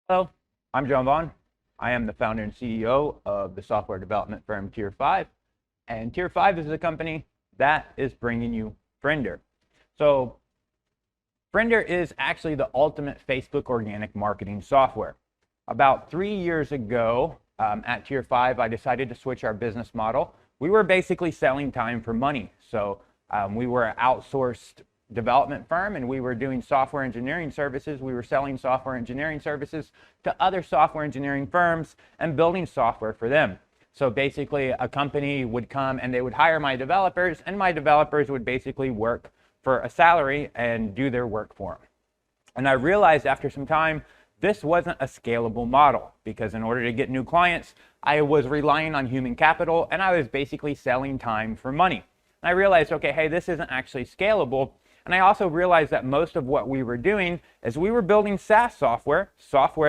Hello, I'm John Vaughn. I am the founder and CEO of the software development firm Tier 5. And Tier 5 is a company that is bringing you Friender. So Friender is actually the ultimate Facebook organic marketing software. About 3 years ago at Tier 5, I decided to switch our business model. We were basically selling time for money. So we were an outsourced development firm and we were doing software engineering services. We were selling software engineering services to other software engineering firms and building software for them. So basically a company would come and they would hire my developers, and my developers would basically work for a salary and do their work for them. And I realized after some time this wasn't a scalable model, because in order to get new clients I was relying on human capital and I was basically selling time for money. And I realized, okay, hey, this isn't actually scalable. And I also realized that most of what we were doing is we were building SaaS software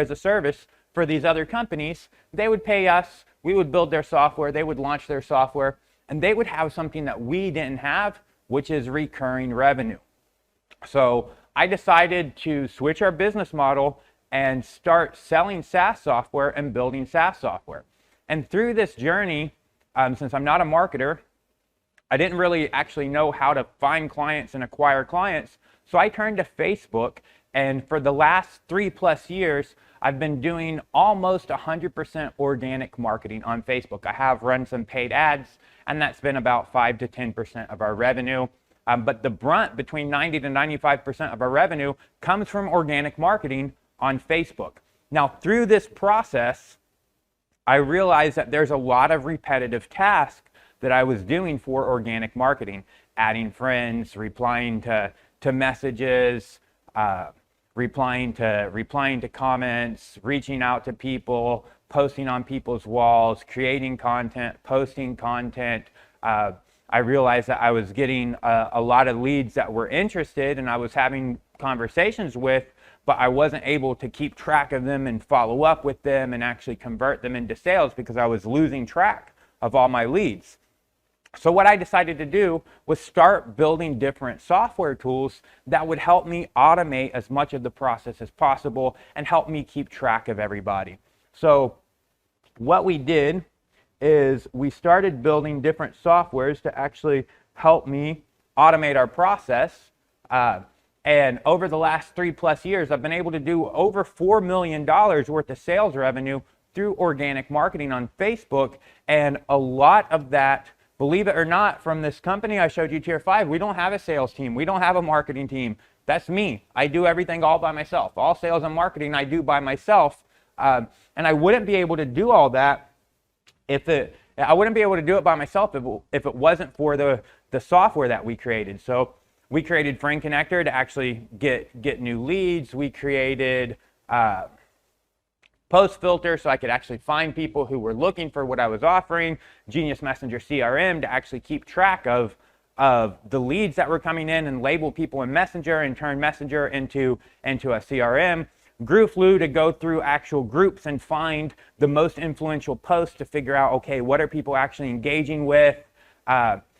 as a service for these other companies. They would pay us, we would build their software, they would launch their software, and they would have something that we didn't have, which is recurring revenue. So I decided to switch our business model and start selling SaaS software and building SaaS software. And through this journey, since I'm not a marketer, I didn't really actually know how to find clients and acquire clients. So I turned to Facebook, and for the last 3+ years, I've been doing almost 100% organic marketing on Facebook. I have run some paid ads, and that's been about 5 to 10% of our revenue. But the brunt, between 90 to 95% of our revenue, comes from organic marketing on Facebook. Now, through this process, I realized that there's a lot of repetitive tasks that I was doing for organic marketing: adding friends, replying to messages, replying to comments, reaching out to people, posting on people's walls, creating content, posting content. I realized that I was getting a lot of leads that were interested and I was having conversations with, but I wasn't able to keep track of them and follow up with them and actually convert them into sales because I was losing track of all my leads. So what I decided to do was start building different software tools that would help me automate as much of the process as possible and help me keep track of everybody. So what we did is we started building different softwares to actually help me automate our process. And over the last 3+ years, I've been able to do over $4 million worth of sales revenue through organic marketing on Facebook. And a lot of that, believe it or not, from this company I showed you, Tier 5, we don't have a sales team. We don't have a marketing team. That's me. I do everything all by myself. All sales and marketing I do by myself. And I wouldn't be able to do all that I wouldn't be able to do it by myself if it wasn't for the software that we created. So we created Friend Connector to actually get new leads. We created Post Filter so I could actually find people who were looking for what I was offering. Genius Messenger CRM to actually keep track of the leads that were coming in and label people in Messenger and turn Messenger into a CRM. GrooveFlu to go through actual groups and find the most influential posts to figure out, okay, what are people actually engaging with?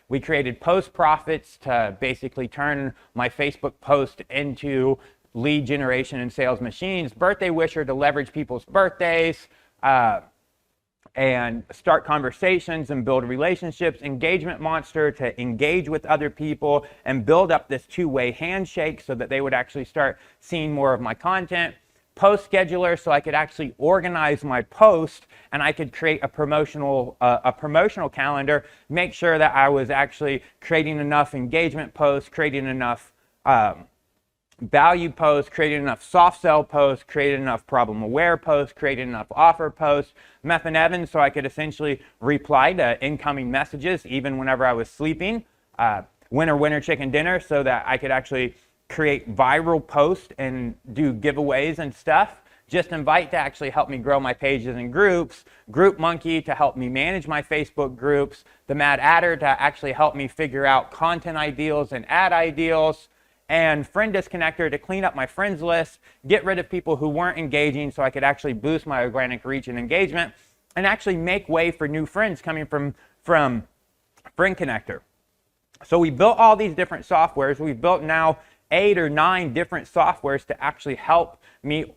We created Post Profits to basically turn my Facebook post into lead generation and sales machines. Birthday Wisher to leverage people's birthdays and start conversations and build relationships. Engagement Monster to engage with other people and build up this two-way handshake so that they would actually start seeing more of my content. Post Scheduler so I could actually organize my post and I could create a promotional calendar, make sure that I was actually creating enough engagement posts, creating enough value posts, creating enough soft sell posts, creating enough problem aware posts, creating enough offer posts. Meth and Evans so I could essentially reply to incoming messages even whenever I was sleeping. Winner Chicken Dinner so that I could actually create viral posts and do giveaways and stuff. Just Invite to actually help me grow my pages and groups. Group Monkey to help me manage my Facebook groups. The Mad Adder to actually help me figure out content ideals and ad ideals. And Friend Disconnector to clean up my friends list, get rid of people who weren't engaging so I could actually boost my organic reach and engagement and actually make way for new friends coming from Friend Connector. So we built all these different softwares. We've built now 8 or 9 different softwares to actually help me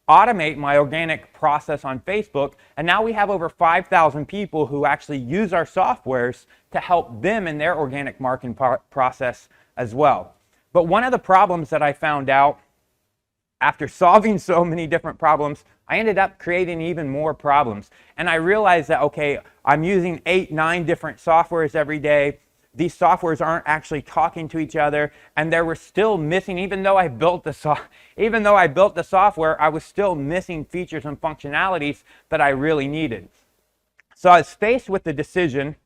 automate my organic process on Facebook. And now we have over 5,000 people who actually use our softwares to help them in their organic marketing process as well. But one of the problems that I found out after solving so many different problems, I ended up creating even more problems. And I realized that, okay, I'm using 8, 9 different softwares every day. These softwares aren't actually talking to each other, and they were still missing. Even though I built the software, I was still missing features and functionalities that I really needed. So I was faced with the decision: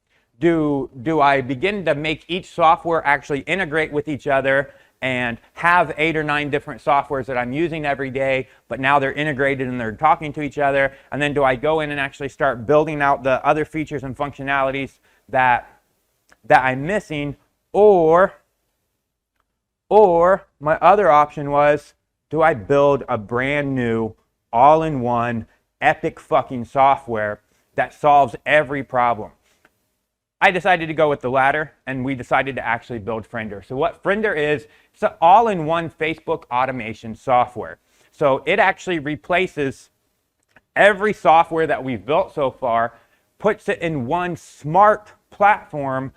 do I begin to make each software actually integrate with each other and have 8 or 9 different softwares that I'm using every day, but now they're integrated and they're talking to each other? And then do I go in and actually start building out the other features and functionalities that I'm missing? Or my other option was, do I build a brand new, all-in-one, epic fucking software that solves every problem? I decided to go with the latter, and we decided to actually build Friender. So what Friender is, it's an all-in-one Facebook automation software. So it actually replaces every software that we've built so far, puts it in one smart platform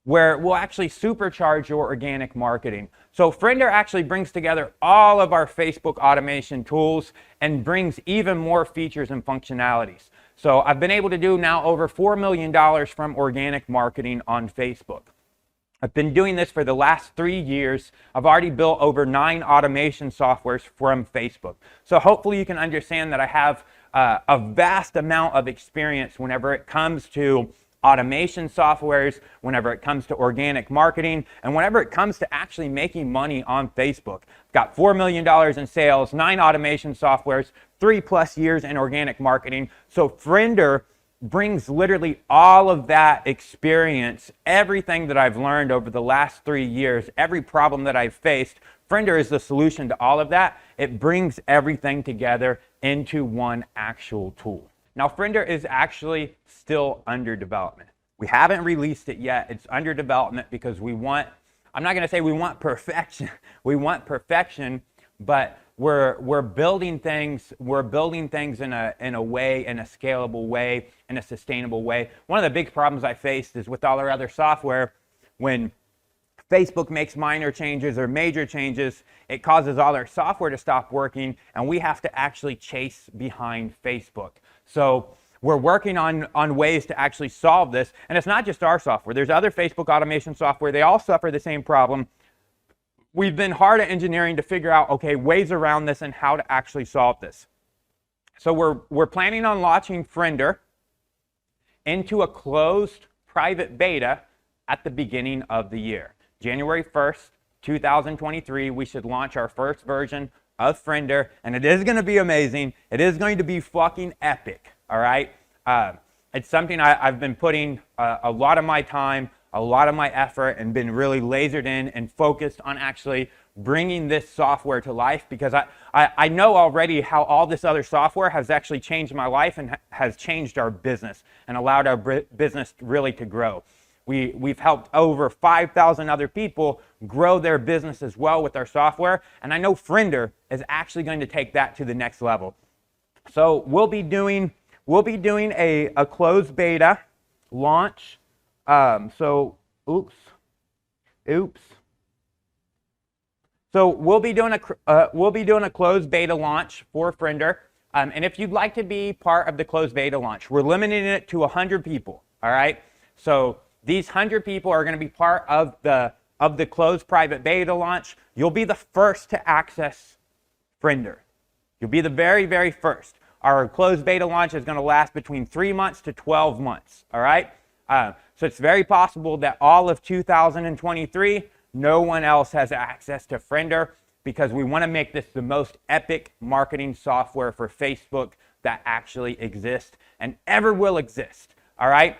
where it will actually supercharge your organic marketing. So Friender actually brings together all of our Facebook automation tools and brings even more features and functionalities. So I've been able to do now over $4 million from organic marketing on Facebook. I've been doing this for the last 3 years. I've already built over 9 automation softwares from Facebook. So hopefully you can understand that I have a vast amount of experience whenever it comes to automation softwares, whenever it comes to organic marketing, and whenever it comes to actually making money on Facebook. I've got $4 million in sales, 9 automation softwares, 3+ years in organic marketing. So Friender brings literally all of that experience, everything that I've learned over the last 3 years, every problem that I've faced. Friender is the solution to all of that. It brings everything together into one actual tool. Now, Friender is actually still under development. We haven't released it yet. It's under development because we want, I'm not going to say we want perfection. We want perfection, but we're building things. We're building things in a way, in a scalable way, in a sustainable way. One of the big problems I faced is with all our other software, when Facebook makes minor changes or major changes, it causes all our software to stop working, and we have to actually chase behind Facebook. So we're working on ways to actually solve this. And it's not just our software. There's other Facebook automation software. They all suffer the same problem. We've been hard at engineering to figure out, okay, ways around this and how to actually solve this. So we're planning on launching Friender into a closed private beta at the beginning of the year. January 1st, 2023, we should launch our first version of Friender, and it is going to be amazing. It is going to be fucking epic, all right? It's something I've been putting a lot of my time, a lot of my effort, and been really lasered in and focused on actually bringing this software to life, because I know already how all this other software has actually changed my life and has changed our business and allowed our business really to grow. We've helped over 5,000 other people grow their business as well with our software, and I know Friender is actually going to take that to the next level. So we'll be doing a closed beta launch. So we'll be doing a closed beta launch for Friender, and if you'd like to be part of the closed beta launch, we're limiting it to 100 people. All right, so these 100 people are going to be part of the closed private beta launch. You'll be the first to access Friender. You'll be the very, very first. Our closed beta launch is going to last between 3 months to 12 months. All right. So it's very possible that all of 2023, no one else has access to Friender, because we want to make this the most epic marketing software for Facebook that actually exists and ever will exist. All right.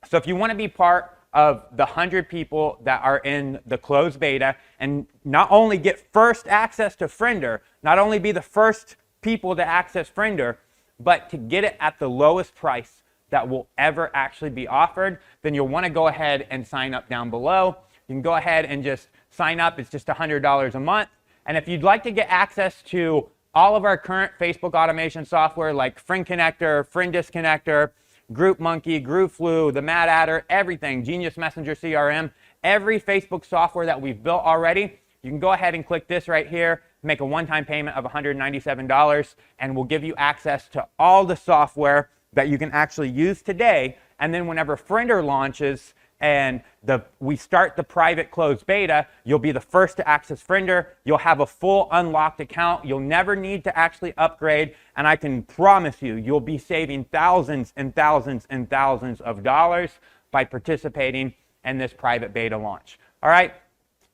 So if you want to be part of the 100 people that are in the closed beta and not only get first access to Friender, not only be the first people to access Friender, but to get it at the lowest price that will ever actually be offered, then you'll want to go ahead and sign up down below. You can go ahead and just sign up. It's just $100 a month. And if you'd like to get access to all of our current Facebook automation software like Friend Connector, Friend Disconnector, Group Monkey, Group Flu, the Mad Adder, everything, Genius Messenger CRM, every Facebook software that we've built already, you can go ahead and click this right here, make a one-time payment of $197, and we'll give you access to all the software that you can actually use today. And then whenever Friender launches and we start the private closed beta, you'll be the first to access Friender. You'll have a full unlocked account. You'll never need to actually upgrade. And I can promise you, you'll be saving thousands and thousands and thousands of dollars by participating in this private beta launch. All right.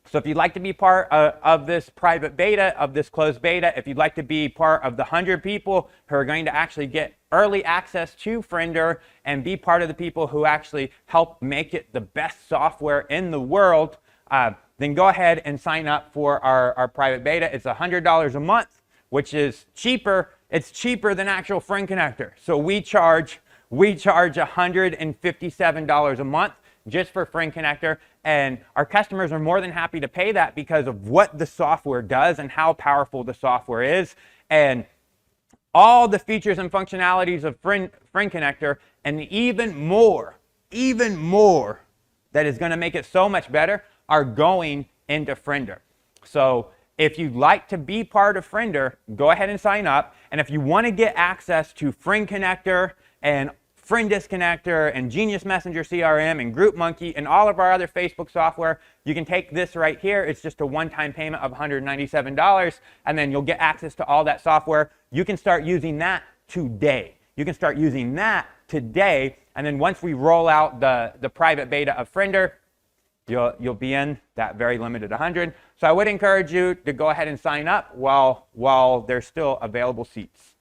So if you'd like to be part of this private beta, of this closed beta, if you'd like to be part of the 100 people who are going to actually get early access to Friender and be part of the people who actually help make it the best software in the world, then go ahead and sign up for our private beta. It's $100 a month, which is cheaper. It's cheaper than actual Friend Connector. So we charge $157 a month just for Friend Connector, and our customers are more than happy to pay that because of what the software does and how powerful the software is, and all the features and functionalities of Friend Connector, and even more that is going to make it so much better are going into Friender. So if you'd like to be part of Friender, go ahead and sign up. And if you want to get access to Friend Connector and Friend Disconnector and Genius Messenger CRM and Group Monkey and all of our other Facebook software, you can take this right here. It's just a one-time payment of $197, and then you'll get access to all that software. You can start using that today. You can start using that today, and then once we roll out the private beta of Friender, you'll be in that very limited 100. So I would encourage you to go ahead and sign up while there's still available seats.